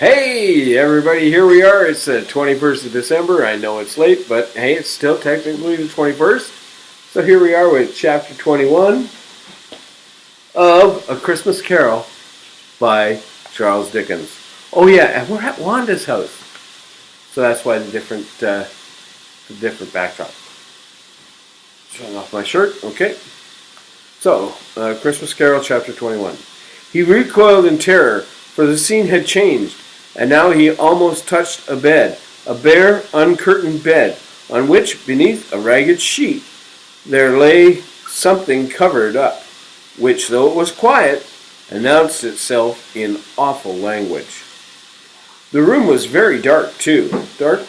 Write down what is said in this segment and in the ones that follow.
Hey everybody, here we are. It's the 21st of December. I know it's late, but hey, it's still technically the 21st. So here we are with chapter 21 of A Christmas Carol by Charles Dickens. Oh yeah, and we're at Wanda's house. So that's why the different backdrop. Showing off my shirt, okay. So, Christmas Carol chapter 21. He recoiled in terror, for the scene had changed. And now he almost touched a bed, a bare, uncurtained bed, on which, beneath a ragged sheet, there lay something covered up, which, though it was quiet, announced itself in awful language. The room was very dark, too. The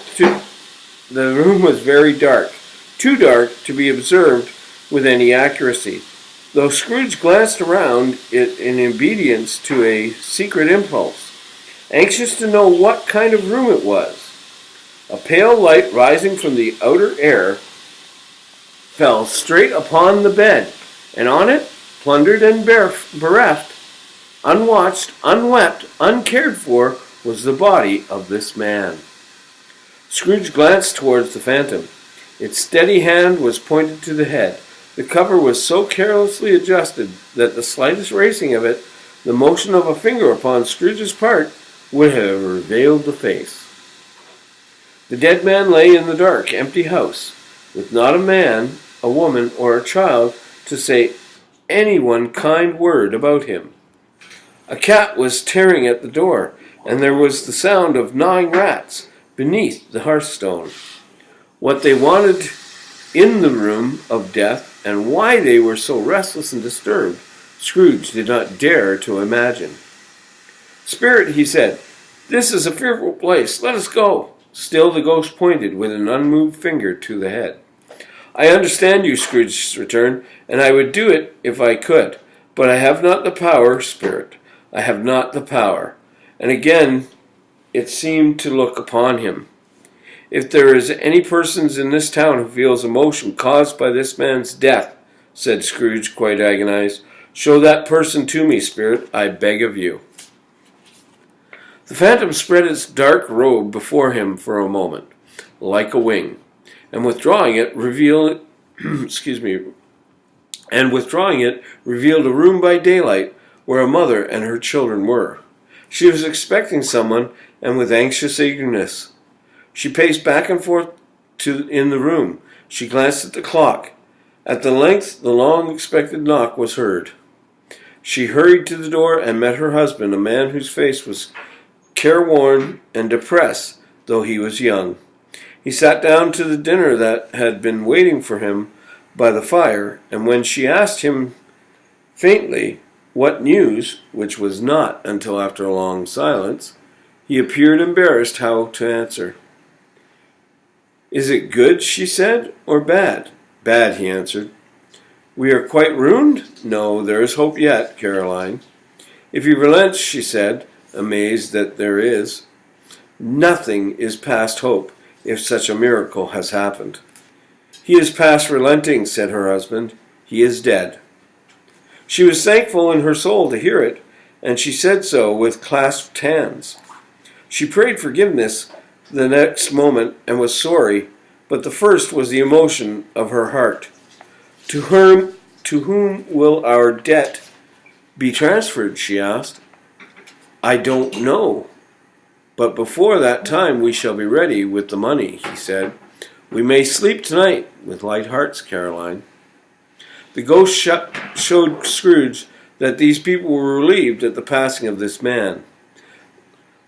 room was very dark, too dark to be observed with any accuracy, though Scrooge glanced around it in obedience to a secret impulse, anxious to know what kind of room it was. A pale light rising from the outer air fell straight upon the bed, and on it, plundered and bereft, unwatched, unwept, uncared for, was the body of this man. Scrooge glanced towards the phantom. Its steady hand was pointed to the head. The cover was so carelessly adjusted that the slightest raising of it, the motion of a finger upon Scrooge's part, would have revealed the face. The dead man lay in the dark, empty house, with not a man, a woman, or a child to say any one kind word about him. A cat was tearing at the door, and there was the sound of gnawing rats beneath the hearthstone. What they wanted in the room of death, and why they were so restless and disturbed, Scrooge did not dare to imagine. "Spirit," he said, "this is a fearful place. Let us go." Still the ghost pointed with an unmoved finger to the head. "I understand you," Scrooge returned, "and I would do it if I could. But I have not the power, Spirit. I have not the power." And again it seemed to look upon him. "If there is any person in this town who feels emotion caused by this man's death," said Scrooge, quite agonized, "show that person to me, Spirit, I beg of you." The phantom spread its dark robe before him for a moment, like a wing, and withdrawing it revealed a room by daylight where a mother and her children were. She was expecting someone, and with anxious eagerness. She paced back and forth in the room. She glanced at the clock. At length the long-expected knock was heard. She hurried to the door and met her husband, a man whose face was careworn and depressed, though he was young. He sat down to the dinner that had been waiting for him by the fire, and when she asked him faintly what news, which was not until after a long silence, he appeared embarrassed how to answer. "Is it good," she said, "or bad?" "Bad," he answered. "We are quite ruined?" "No, there is hope yet, Caroline." "If he relents," she said, amazed that there is. "Nothing is past hope, if such a miracle has happened." "He is past relenting," said her husband. "He is dead." She was thankful in her soul to hear it, and she said so with clasped hands. She prayed forgiveness the next moment and was sorry, but the first was the emotion of her heart. To whom will our debt be transferred?" she asked. "I don't know. But before that time we shall be ready with the money," he said. "We may sleep tonight with light hearts, Caroline." The ghost showed Scrooge that these people were relieved at the passing of this man.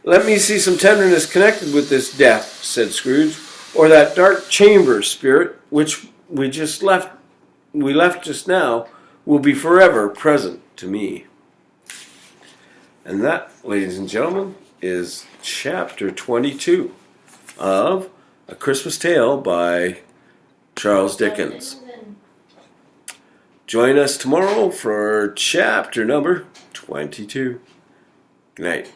"Let me see some tenderness connected with this death," said Scrooge, "or that dark chamber, Spirit, which we left just now, will be forever present to me." And that, ladies and gentlemen, is chapter 22 of A Christmas Tale by Charles Dickens. Join us tomorrow for chapter number 22. Good night.